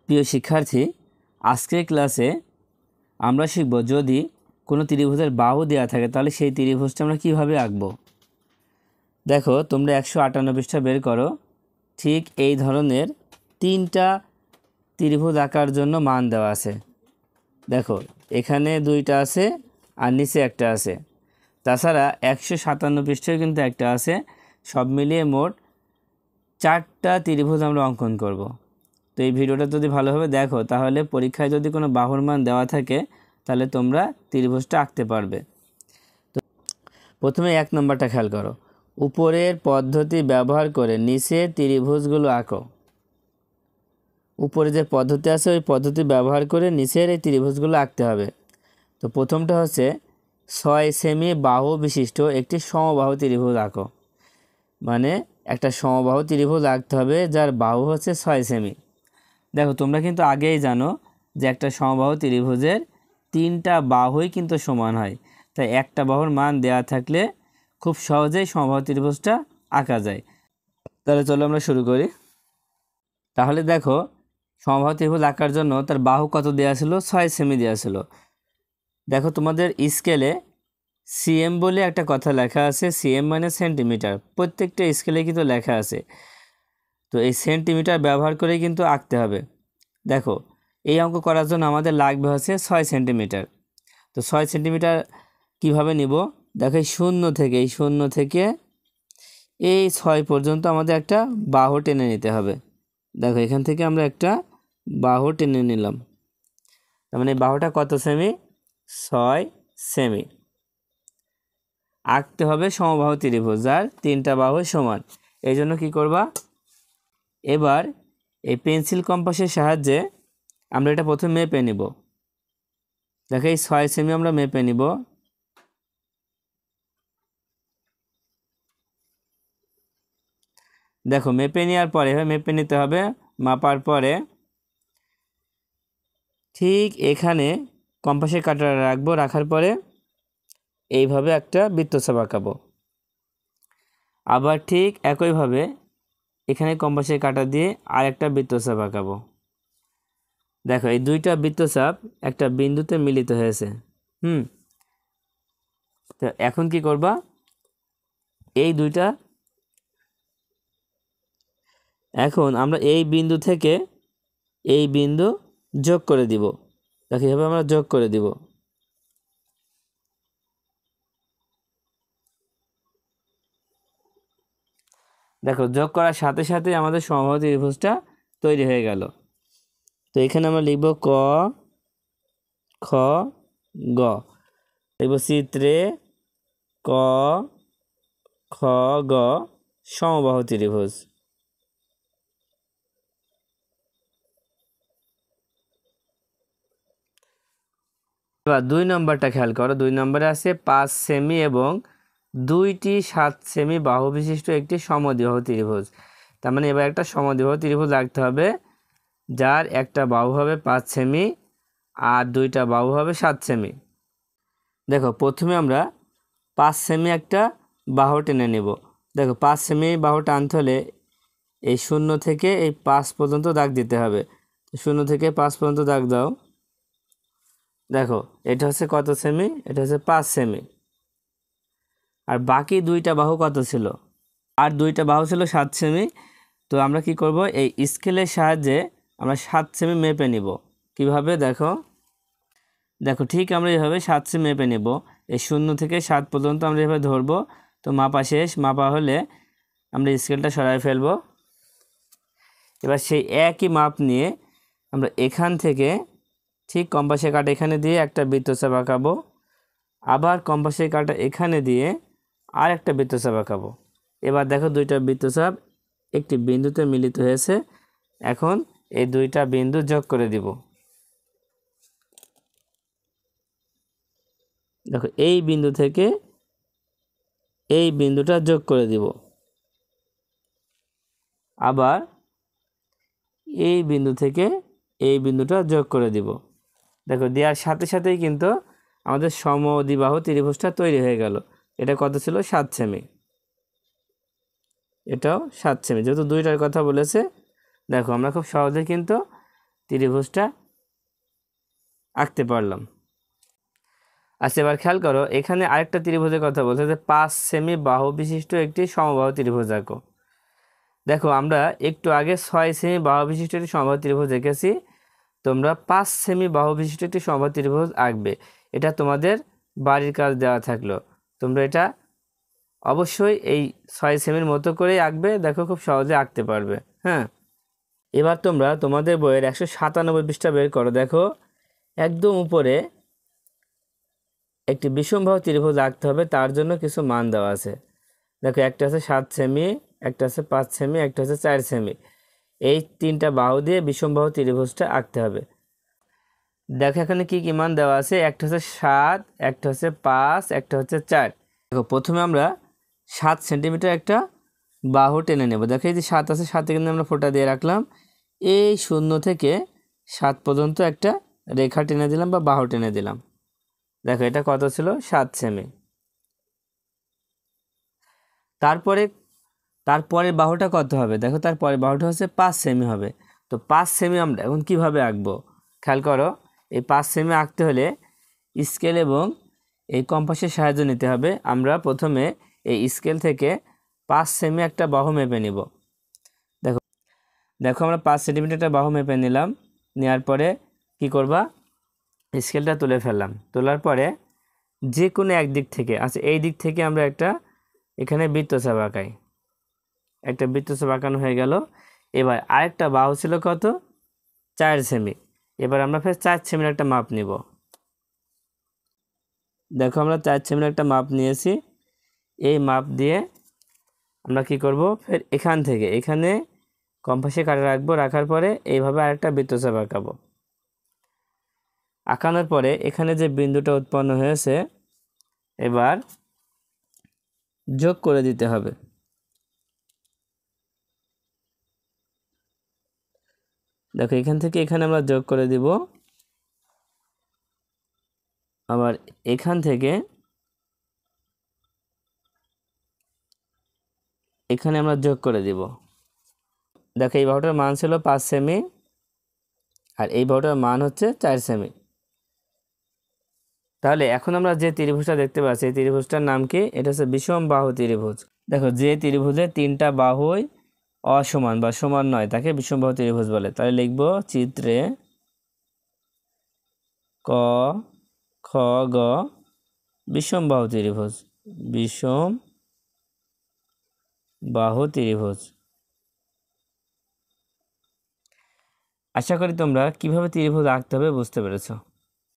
প্রিয় শিক্ষার্থী, আজকের ক্লাসে আমরা শিখব যদি কোনো ত্রিভুজের বাহু দেওয়া থাকে তাহলে সেই ত্রিভুজটা আমরা কীভাবে আঁকব। দেখো, তোমরা 158 পৃষ্ঠা বের করো। ঠিক এই ধরনের তিনটা ত্রিভুজ আঁকার জন্য মান দেওয়া আছে। দেখো, এখানে দুইটা আছে আর নিচে একটা আছে। তাছাড়া 157 পৃষ্ঠায় কিন্তু একটা আছে। সব মিলিয়ে মোট 4টা ত্রিভুজ আমরা অঙ্কন করব। তো এই ভিডিওটা যদি ভালোভাবে দেখো তাহলে পরীক্ষায় যদি কোনো বাহুর মান দেওয়া থাকে তাহলে তোমরা ত্রিভুজটা আঁকতে পারবে। তো প্রথমে 1 নম্বরটা খেয়াল করো। উপরের পদ্ধতি ব্যবহার করে নিচে ত্রিভুজগুলো আঁকো। উপরে যে পদ্ধতি আছে ওই পদ্ধতি ব্যবহার করে নিচের এই ত্রিভুজগুলো আঁকতে হবে। তো প্রথমটা হচ্ছে 6 সেমি বাহু বিশিষ্ট একটি সমবাহু ত্রিভুজ আঁকো। মানে একটা সমবাহু ত্রিভুজ আঁকতে হবে যার বাহু হচ্ছে 6 সেমি। দেখো, তোমরা কিন্তু আগেই জানো যে একটা সমবাহু ত্রিভুজের 3টা বাহুই কিন্তু সমান হয়। তাই একটা বাহুর মান দেয়া থাকলে খুব সহজেই সমবাহু ত্রিভুজটা আঁকা যায়। তাহলে চলো আমরা শুরু করি। তাহলে দেখো, সমবাহু ত্রিভুজ আঁকার জন্য তার বাহু কত দেওয়া ছিল? 6 সেমি দেওয়া ছিল। দেখো, তোমাদের স্কেলে সিএম বলে একটা কথা লেখা আছে। সিএম মানে সেন্টিমিটার। প্রত্যেকটা স্কেলে কিন্তু লেখা আছে। তো এই সেন্টিমিটার ব্যবহার করে কিন্তু আঁকতে হবে। দেখো, এই অঙ্ক করার জন্য আমাদের লাগবে হচ্ছে 6 সেন্টিমিটার। তো 6 সেন্টিমিটার কীভাবে নিব? দেখো, এই শূন্য থেকে এই 6 পর্যন্ত আমাদের একটা বাহু টেনে নিতে হবে। দেখো, এখান থেকে আমরা একটা বাহু টেনে নিলাম। তার মানে বাহুটা কত সেমি? 6 সেমি। আঁকতে হবে সমবাহু ত্রিভুজ যার 3টা বাহু সমান। এই জন্য কী করবা? এবার এই পেন্সিল কম্পাসের সাহায্যে আমরা এটা প্রথমে মেপে নিব। দেখো, এই 6 সেমি আমরা মেপে নিব। দেখো, মেপে নেওয়ার পরে মেপে নিতে হবে। মাপার পরে ঠিক এখানে কম্পাসের কাঁটা রাখবো। রাখার পরে এইভাবে একটা বৃত্তচাপ আঁকাবো। আবার ঠিক একইভাবে এখানে কম্পাসের কাঁটা দিয়ে আর একটা বৃত্তচাপ আঁকাবো। দেখো, এই দুইটা বৃত্তচাপ একটা বিন্দুতে মিলিত হয়েছে। তো এখন কি করবা? এখন আমরা এই বিন্দু থেকে এই বিন্দু যোগ করে দিব। দেখো, এভাবে আমরা যোগ করে দিব। দেখো, যোগ করার সাথে সাথে আমাদের সমবাহু ত্রিভুজটা তৈরি হয়ে গেল। তো এখানে আমরা লিখব ক খ গ। লিখব চিত্রে ক খ গ সমবাহু ত্রিভুজ। এবার 2 নম্বরটা খেয়াল করো। 2 নম্বরে আছে 5 সেমি এবং 2টি 7 সেমি বাহু বিশিষ্ট একটি সমদ্বিবাহু ত্রিভুজ। তার মানে এবার একটা সমদ্বিবাহু ত্রিভুজ আঁকতে হবে যার একটা বাহু হবে 5 সেমি আর 2টা বাহু হবে 7 সেমি। দেখো, প্রথমে আমরা 5 সেমি একটা বাহু টেনে নেব। দেখো, 5 সেমি বাহু টানতে হলে এই 0 থেকে এই 5 পর্যন্ত দাগ দিতে হবে। 0 থেকে 5 পর্যন্ত দাগ দাও। দেখো, এটা হচ্ছে কত সেমি? এটা হচ্ছে 5 সেমি। আর বাকি 2টা বাহু কত ছিল? আর 2টা বাহু ছিল 7 সেমি। তো আমরা কি করব? এই স্কেলের সাহায্যে আমরা 7 সেমি মেপে নিব। কিভাবে? দেখো, ঠিক আমরা এইভাবে 7 সেমি মেপে নেব। এই 0 থেকে 7 পর্যন্ত আমরা এভাবে ধরবো। তো মাপা শেষ। মাপা হলে আমরা স্কেলটা সরাই ফেলবো। এবার সেই একই মাপ নিয়ে আমরা এখান থেকে ঠিক কম্পাসের কাঁটা এখানে দিয়ে একটা বৃত্তচাপ আঁকাবো। আবার কম্পাসের কাঁটা এখানে দিয়ে আর একটা বৃত্তচাপ আঁকাবো। এবার দেখো, 2টা বৃত্তচাপ একটি বিন্দুতে মিলিত হয়েছে। এখন এই 2টা বিন্দু যোগ করে দিব। দেখো, এই বিন্দু থেকে এই বিন্দুটা যোগ করে দিব। আবার এই বিন্দু থেকে এই বিন্দুটা যোগ করে দিব। দেখো, দেওয়ার সাথে সাথেই কিন্তু আমাদের সমদ্বিবাহু ত্রিভুজটা তৈরি হয়ে গেল। এটা কত ছিল? 7 সেমি। এটাও 7 সেমি। যেহেতু 2টার কথা বলেছে, দেখো আমরা খুব সহজে কিন্তু ত্রিভুজটা আঁকতে পারলাম। আচ্ছা, এবার খেয়াল করো, এখানে আরেকটা ত্রিভুজের কথা বলছে যে 5 সেমি বাহু বিশিষ্ট একটি সমবাহু ত্রিভুজ আঁকো। দেখো, আমরা একটু আগে 6 সেমি বাহু বিশিষ্ট একটি সমবাহু ত্রিভুজ এঁকেছি, তোমরা 5 সেমি বাহু বিশিষ্ট একটি সমবাহু ত্রিভুজ আঁকবে। এটা তোমাদের বাড়ির কাজ দেওয়া থাকলো, তোমরা এটা অবশ্যই এই 6 সেমির মতো করেই আঁকবে। দেখো, খুব সহজে আঁকতে পারবে। হ্যাঁ, এবার তোমরা তোমাদের বইয়ের 197 পৃষ্ঠা বের করো। দেখো, একদম উপরে একটি বিষমবাহু ত্রিভুজ আঁকতে হবে, তার জন্য কিছু মান দেওয়া আছে। দেখো, একটা আছে 7 সেমি, একটা আছে 5 সেমি, একটা আছে 4 সেমি। এই 3টা বাহু দিয়ে বিষমবাহু ত্রিভুজটা আঁকতে হবে। দেখো, এখানে কি কি মান দেওয়া আছে, একটা হচ্ছে 7, একটা হচ্ছে 5, একটা হচ্ছে 4। দেখো, প্রথমে আমরা 7 সেন্টিমিটার একটা বাহু টেনে নেব। দেখো, এই যে 7 আছে, 7 কিন্তু আমরা ফোঁটা দিয়ে রাখলাম। এই 0 থেকে 7 পর্যন্ত একটা রেখা টেনে দিলাম বা বাহু টেনে দিলাম। দেখো, এটা কত ছিল, 7 সেমি। তারপরে বাহুটা কত হবে, দেখো তারপরে বাহুটা হচ্ছে 5 সেমি হবে। তো 5 সেমি আমরা এখন কিভাবে আঁকবো, খেয়াল করো। এই 5 সেমি আঁকতে হলে স্কেল এবং এই কম্পাসের সাহায্য নিতে হবে। আমরা প্রথমে এই স্কেল থেকে 5 সেমি একটা বাহু মেপে নিব। দেখো দেখো আমরা 5 সেন্টিমিটার একটা বাহু মেপে নিলাম। নেওয়ার পরে কি করবা, স্কেলটা তুলে ফেললাম। তোলার পরে যে কোনো এক দিক থেকে, আচ্ছা এই দিক থেকে আমরা একটা এখানে বৃত্তচাপ আঁকাই। একটা বৃত্তচাপ আঁকানো হয়ে গেল। এবার আরেকটা বাহু ছিল কত, 4 সেমি। এবার আমরা ফের 4 সেমির একটা মাপ নিব। দেখো, আমরা 4 সেমির একটা মাপ নিয়েছি। এই মাপ দিয়ে আমরা কি করব, ফের এখান থেকে এখানে কম্পাসে কাটা রাখবো। রাখার পরে এইভাবে আরেকটা বৃত্তচাপ আঁকাবো। আঁকানোর পরে এখানে যে বিন্দুটা উৎপন্ন হয়েছে, এবার যোগ করে দিতে হবে। দেখো, এখান থেকে এখানে আমরা যোগ করে দিব। আবার এখান থেকে এখানে আমরা যোগ করে দিব। দেখো, এই বাহুটার মান ছিল 5 সেমি, আর এই বাহুটার মান হচ্ছে 4 সেমি। তাহলে এখন আমরা যে ত্রিভুজটা দেখতে পাচ্ছি, এই ত্রিভুজটার নাম কি, এটা হচ্ছে বিষম বাহু ত্রিভুজ। দেখো, যে ত্রিভুজের 3টা বাহুই অসমান বা সমান নয় তাকে বিষম বাহু ত্রিভুজ বলে। তাহলে লিখব চিত্রে ক খ গ বিষম বাহু ত্রিভুজ, বিষম বাহু ত্রিভুজ। আশা করি তোমরা কিভাবে ত্রিভুজ আঁকতে হবে বুঝতে পেরেছো।